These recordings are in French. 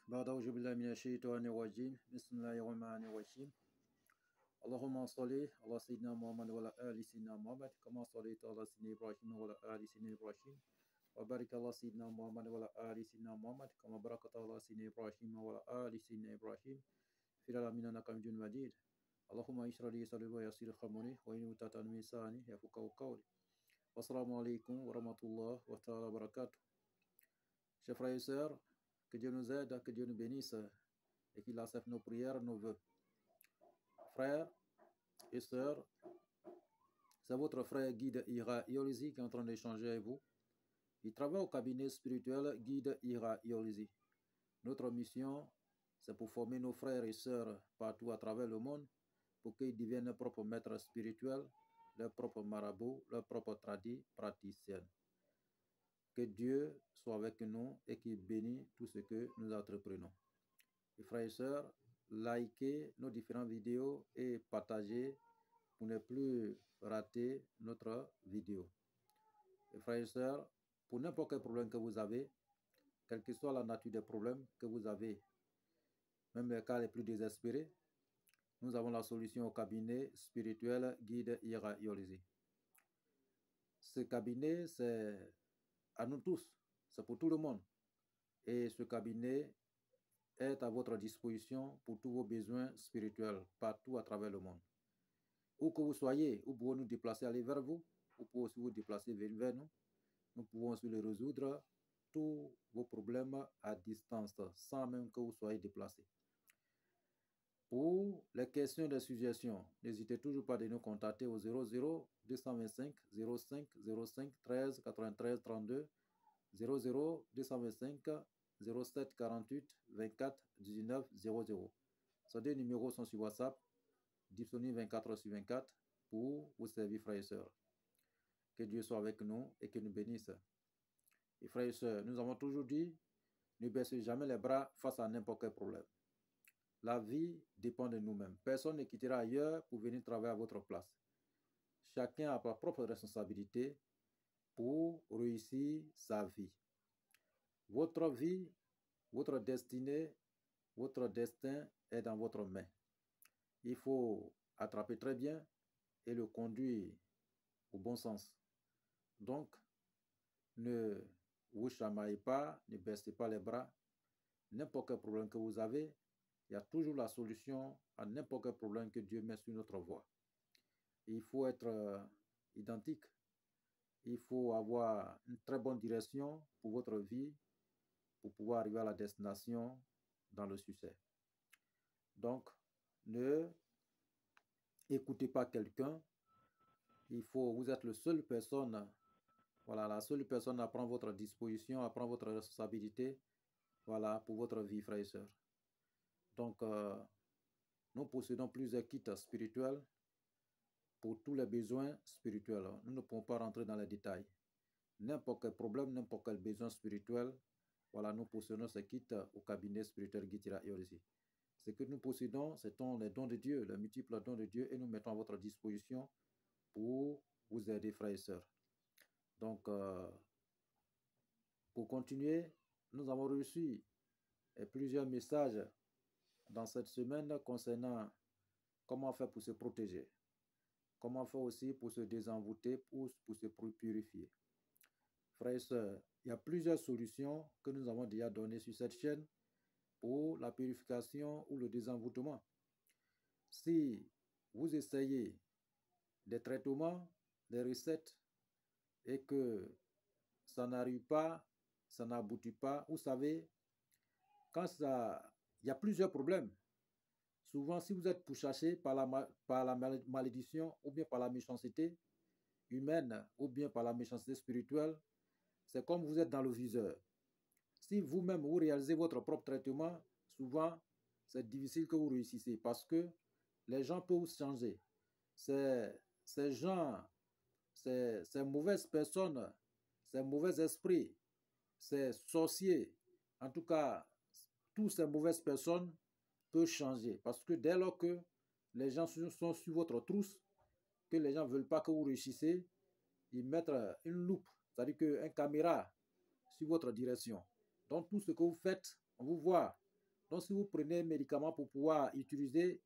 بعد أعوذ بالله من الشيطان الرجيم بسم الله الرحمن الرحيم اللهم صل على سيدنا محمد وعلى آل سيدنا محمد كما صليت على سيدنا إبراهيم وعلى آل سيدنا إبراهيم وبارك على سيدنا محمد وعلى آل سيدنا محمد كما باركت على سيدنا إبراهيم وعلى آل سيدنا إبراهيم في العالمين إنك حميد مجيد اللهم اشرح لي صدري ويسر لي أمري واحلل عقدة من لساني يفقهوا قولي والسلام عليكم ورحمة الله وتعالى وبركاته. Chers frères et sœurs, que Dieu nous aide, que Dieu nous bénisse et qu'il accepte nos prières, nos vœux. Frères et sœurs, c'est votre frère Guide Ira Iolizi qui est en train d'échanger avec vous. Il travaille au cabinet spirituel Guide Ira Iolizi. Notre mission, c'est pour former nos frères et sœurs partout à travers le monde pour qu'ils deviennent leurs propres maîtres spirituels, leurs propres marabouts, leurs propres praticiens. Que Dieu soit avec nous et qu'il bénisse tout ce que nous entreprenons. Et frères et sœurs, likez nos différentes vidéos et partagez pour ne plus rater notre vidéo. Et frères et sœurs, pour n'importe quel problème que vous avez, quelle que soit la nature des problèmes que vous avez, même les cas les plus désespérés, nous avons la solution au cabinet spirituel Guide Ira Iolizi. Ce cabinet, c'est à nous tous, c'est pour tout le monde. Et ce cabinet est à votre disposition pour tous vos besoins spirituels partout à travers le monde. Où que vous soyez, où pouvons nous déplacer, aller vers vous, ou pouvons aussi vous déplacer vers nous. Nous pouvons aussi les résoudre tous vos problèmes à distance, sans même que vous soyez déplacé. Pour les questions et les suggestions, n'hésitez toujours pas de nous contacter au 00 225 05 05 13 93 32 00 225 07 48 24 19 00. Ces deux numéros sont sur WhatsApp, disponibles 24h/24 pour vous servir, frères et sœurs. Que Dieu soit avec nous et qu'il nous bénisse. Et frères et sœurs, nous avons toujours dit, ne baissez jamais les bras face à n'importe quel problème. La vie dépend de nous-mêmes. Personne ne quittera ailleurs pour venir travailler à votre place. Chacun a sa propre responsabilité pour réussir sa vie. Votre vie, votre destinée, votre destin est dans votre main. Il faut attraper très bien et le conduire au bon sens. Donc, ne vous chamaillez pas, ne baissez pas les bras. N'importe quel problème que vous avez, il y a toujours la solution à n'importe quel problème que Dieu met sur notre voie. Il faut être identique. Il faut avoir une très bonne direction pour votre vie, pour pouvoir arriver à la destination dans le succès. Donc, ne écoutez pas quelqu'un. Vous êtes la seule personne, voilà, la seule personne à prendre votre disposition, à prendre votre responsabilité, voilà, pour votre vie, frères et sœurs. Donc, nous possédons plusieurs kits spirituels pour tous les besoins spirituels. Nous ne pouvons pas rentrer dans les détails. N'importe quel problème, n'importe quel besoin spirituel, voilà, nous possédons ces kits au cabinet spirituel Guide Ira Iolizi. Ce que nous possédons, ce sont les dons de Dieu, les multiples dons de Dieu, et nous mettons à votre disposition pour vous aider, frères et sœurs. Donc, pour continuer, nous avons reçu plusieurs messages dans cette semaine concernant comment faire pour se protéger, comment faire aussi pour se désenvoûter, pour se purifier. Frères et sœurs, il y a plusieurs solutions que nous avons déjà données sur cette chaîne pour la purification ou le désenvoûtement. Si vous essayez des traitements, des recettes, et que ça n'arrive pas, ça n'aboutit pas, vous savez, il y a plusieurs problèmes. Souvent, si vous êtes pourchassé par la malédiction ou bien par la méchanceté humaine ou bien par la méchanceté spirituelle, c'est comme vous êtes dans le viseur. Si vous-même vous réalisez votre propre traitement, souvent, c'est difficile que vous réussissez parce que les gens peuvent vous changer. Ces gens, ces mauvaises personnes, ces mauvais esprits, ces sorciers, en tout cas, toutes ces mauvaises personnes peuvent changer. Parce que dès lors que les gens sont sur votre trousse, que les gens ne veulent pas que vous réussissez, ils mettent une loupe, c'est-à-dire une caméra sur votre direction. Donc tout ce que vous faites, on vous voit. Donc, si vous prenez un médicament pour pouvoir utiliser,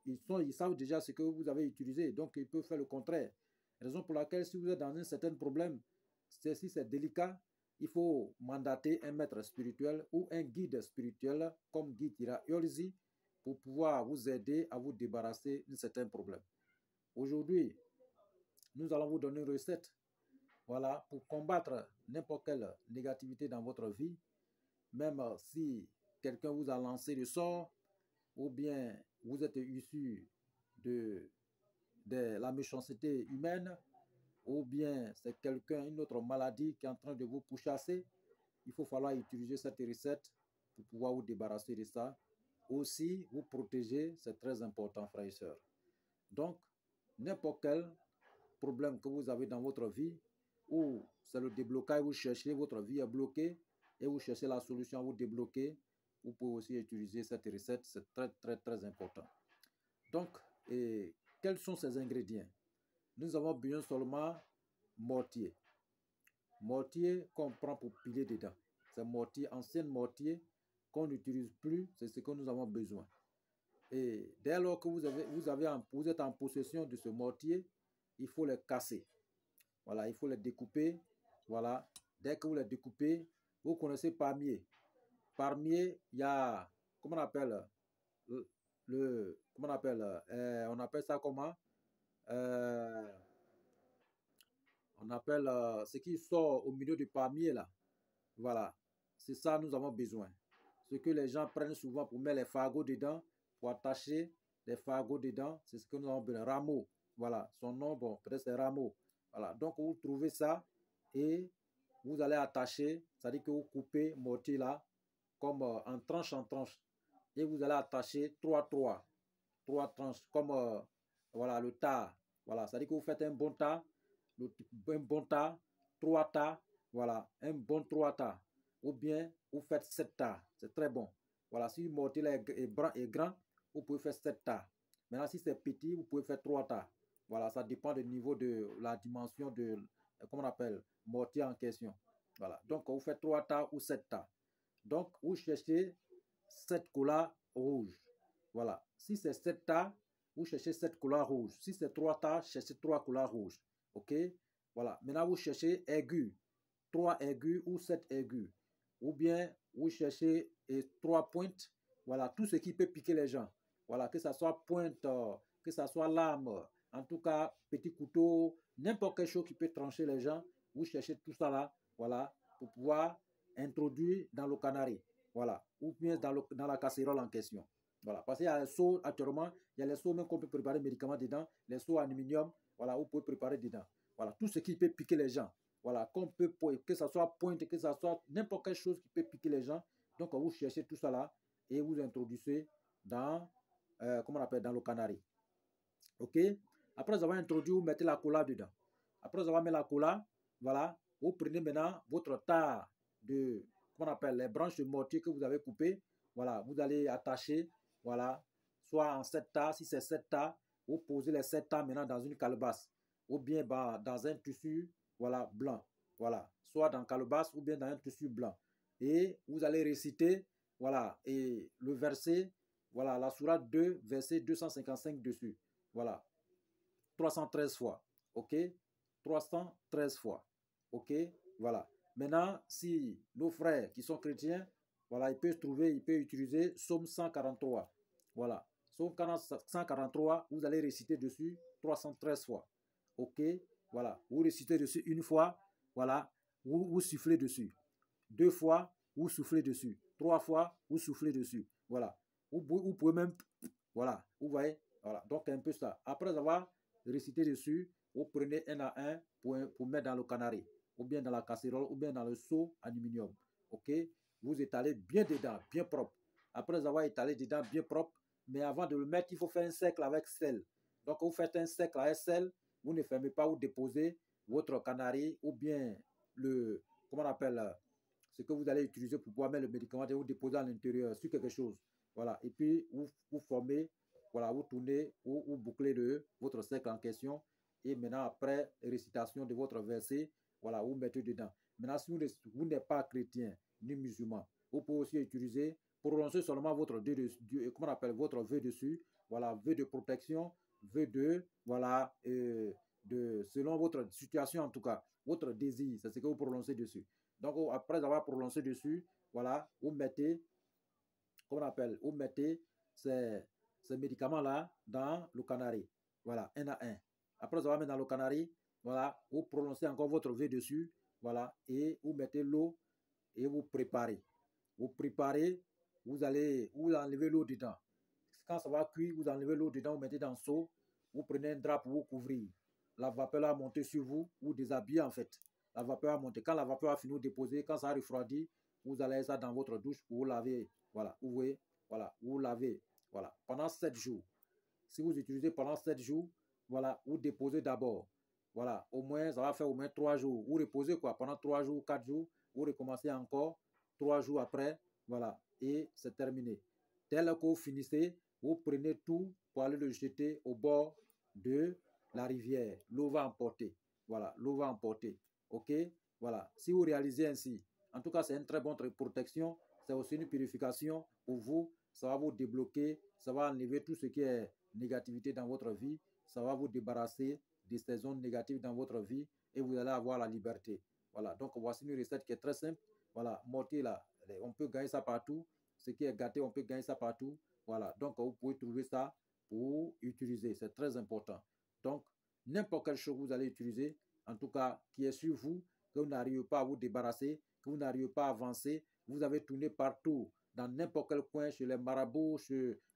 ils savent déjà ce que vous avez utilisé. Donc, ils peuvent faire le contraire. Raison pour laquelle, si vous êtes dans un certain problème, si c'est délicat, il faut mandater un maître spirituel ou un guide spirituel comme Guy Tira Yolzi pour pouvoir vous aider à vous débarrasser d'un certain problème. Aujourd'hui, nous allons vous donner une recette, voilà, pour combattre n'importe quelle négativité dans votre vie, même si quelqu'un vous a lancé le sort, ou bien vous êtes issu de la méchanceté humaine, ou bien c'est quelqu'un, une autre maladie qui est en train de vous pourchasser, il faut falloir utiliser cette recette pour pouvoir vous débarrasser de ça. Aussi, vous protéger, c'est très important, frères et sœurs. Donc, n'importe quel problème que vous avez dans votre vie, ou c'est le déblocage, vous cherchez, votre vie est bloquée, et vous cherchez la solution à vous débloquer, vous pouvez aussi utiliser cette recette, c'est très, très, très important. Donc, quels sont ces ingrédients? Nous avons besoin seulement mortier. Mortier qu'on prend pour piler dedans. C'est mortier, ancien mortier qu'on n'utilise plus, c'est ce que nous avons besoin. Et dès lors que vous êtes en possession de ce mortier, il faut les casser. Voilà, il faut les découper. Voilà, dès que vous les découpez, vous connaissez palmier. Palmier, il y a, comment on appelle, comment on appelle ça comment? On appelle ce qui sort au milieu du palmier là. Voilà, c'est ça nous avons besoin. Ce que les gens prennent souvent pour mettre les fagots dedans, pour attacher les fagots dedans, c'est ce que nous avons besoin. Rameau, voilà, son nom, bon, peut-être c'est rameau. Voilà, donc vous trouvez ça et vous allez attacher, c'est-à-dire que vous coupez mortier là, comme en tranche en tranche. Et vous allez attacher trois tranches, comme voilà, le tas. Voilà, c'est-à-dire que vous faites un bon tas, trois tas, voilà, un bon trois tas. Ou bien vous faites 7 tas, c'est très bon. Voilà, si le mortier est grand, vous pouvez faire 7 tas. Maintenant, si c'est petit, vous pouvez faire 3 tas. Voilà, ça dépend du niveau de la dimension de, comment on appelle, mortier en question. Voilà, donc vous faites 3 tas ou 7 tas. Donc, vous cherchez 7 couleurs rouges. Voilà, si c'est 7 tas, vous cherchez 7 couleurs rouges. Si c'est 3 tas, cherchez 3 couleurs rouges. OK? Voilà, maintenant vous cherchez aigus. 3 aigus ou 7 aigus. Ou bien vous cherchez 3 pointes. Voilà, tout ce qui peut piquer les gens. Voilà, que ce soit pointe, que ce soit lame, en tout cas, petit couteau, n'importe quelle chose qui peut trancher les gens. Vous cherchez tout ça là, voilà, pour pouvoir introduire dans le canari. Voilà, ou bien dans la casserole en question. Voilà, parce qu'il y a les seaux actuellement, il y a les seaux même qu'on peut préparer des médicaments dedans, les seaux aluminium, voilà, vous pouvez préparer dedans. Voilà, tout ce qui peut piquer les gens. Voilà, qu'on peut, que ce soit pointe, que ce soit n'importe quelle chose qui peut piquer les gens. Donc, vous cherchez tout ça là et vous introduisez dans, comment on appelle, dans le canari. OK? Après avoir introduit, vous mettez la cola dedans. Après avoir mis la cola, voilà, vous prenez maintenant votre tas de, comment on appelle, les branches de mortier que vous avez coupées. Voilà, vous allez attacher, voilà, soit en 7 tas, si c'est 7 tas, vous posez les 7 tas maintenant dans une calebasse ou bien dans un tissu, voilà, blanc. Voilà, soit dans calebasse ou bien dans un tissu blanc. Et vous allez réciter, voilà, et le verset, voilà, la sourate 2, verset 255 dessus. Voilà, 313 fois. OK? 313 fois. OK? Voilà. Maintenant, si nos frères qui sont chrétiens, voilà, ils peuvent utiliser Psaume 143. Voilà. Psaume 143, vous allez réciter dessus 313 fois. OK? Voilà. Vous récitez dessus une fois, voilà, vous soufflez dessus. 2 fois, vous soufflez dessus. 3 fois, vous soufflez dessus. Voilà. Vous pouvez même, voilà, vous voyez, voilà. Donc, un peu ça. Après avoir récité dessus, vous prenez un à un pour mettre dans le canari, ou bien dans la casserole, ou bien dans le seau aluminium. OK? Vous étalez bien dedans, bien propre. Après avoir étalé dedans, bien propre, mais avant de le mettre, il faut faire un cercle avec sel. Donc, vous faites un cercle avec sel, vous ne fermez pas, vous déposez votre canari, ou bien le, comment on appelle, ce que vous allez utiliser pour pouvoir mettre le médicament et vous déposer à l'intérieur sur quelque chose. Voilà. Et puis, vous formez, voilà, vous tournez ou bouclez votre cercle en question. Et maintenant, après récitation de votre verset, voilà, vous mettez dedans. Maintenant, si vous n'êtes pas chrétien ni musulman, Vous pouvez aussi utiliser, prononcer seulement votre comment on appelle, votre vœu dessus. Voilà, vœu de protection, vœu de, voilà, selon votre situation en tout cas, votre désir, c'est ce que vous prononcez dessus. Donc, après avoir prononcé dessus, voilà, vous mettez, comment on appelle, vous mettez ces médicaments-là dans le canari. Voilà, un à un. Après avoir mis dans le canari, voilà, vous prononcez encore votre vœu dessus, voilà, et vous mettez l'eau et vous préparez. Vous préparez, vous enlevez l'eau dedans. Quand ça va cuire, vous enlevez l'eau dedans, vous mettez dans le seau, vous prenez un drap pour vous couvrir. La vapeur va monter sur vous, vous déshabillez en fait. La vapeur va monter. Quand la vapeur a fini de déposer, quand ça a refroidi, vous allez ça dans votre douche pour vous laver. Voilà, vous voyez, voilà, vous lavez. Voilà, pendant 7 jours. Si vous utilisez pendant 7 jours, voilà, vous déposez d'abord. Voilà, au moins, ça va faire au moins 3 jours. Vous reposez quoi, pendant 3 jours, 4 jours, vous recommencez encore 3 jours après, voilà, et c'est terminé. Dès que vous finissez, vous prenez tout pour aller le jeter au bord de la rivière. L'eau va emporter. Voilà, l'eau va emporter. OK? Voilà, si vous réalisez ainsi, en tout cas, c'est une très bonne protection. C'est aussi une purification pour vous. Ça va vous débloquer, ça va enlever tout ce qui est négativité dans votre vie. Ça va vous débarrasser de ces zones négatives dans votre vie et vous allez avoir la liberté. Voilà, donc voici une recette qui est très simple. Voilà, mortier là, on peut gagner ça partout. Ce qui est gâté, on peut gagner ça partout. Voilà, donc vous pouvez trouver ça pour utiliser. C'est très important. Donc, n'importe quelle chose que vous allez utiliser, en tout cas, qui est sur vous, que vous n'arrivez pas à vous débarrasser, que vous n'arrivez pas à avancer, vous avez tourné partout, dans n'importe quel coin, chez les marabouts,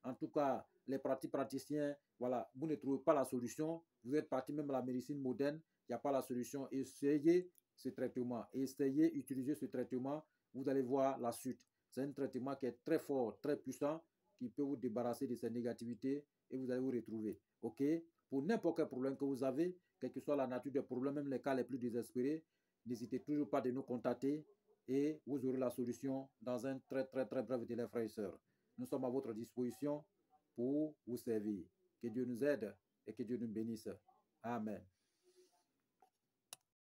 en tout cas, les praticiens, voilà, vous ne trouvez pas la solution, vous êtes parti même à la médecine moderne, il n'y a pas la solution, essayez ce traitement, essayez d'utiliser ce traitement, vous allez voir la suite. C'est un traitement qui est très fort, très puissant, qui peut vous débarrasser de ces négativités et vous allez vous retrouver. OK? Pour n'importe quel problème que vous avez, quelle que soit la nature des problèmes, même les cas les plus désespérés, n'hésitez toujours pas de nous contacter et vous aurez la solution dans un très bref délai, frères et sœurs. Nous sommes à votre disposition pour vous servir. Que Dieu nous aide et que Dieu nous bénisse. Amen.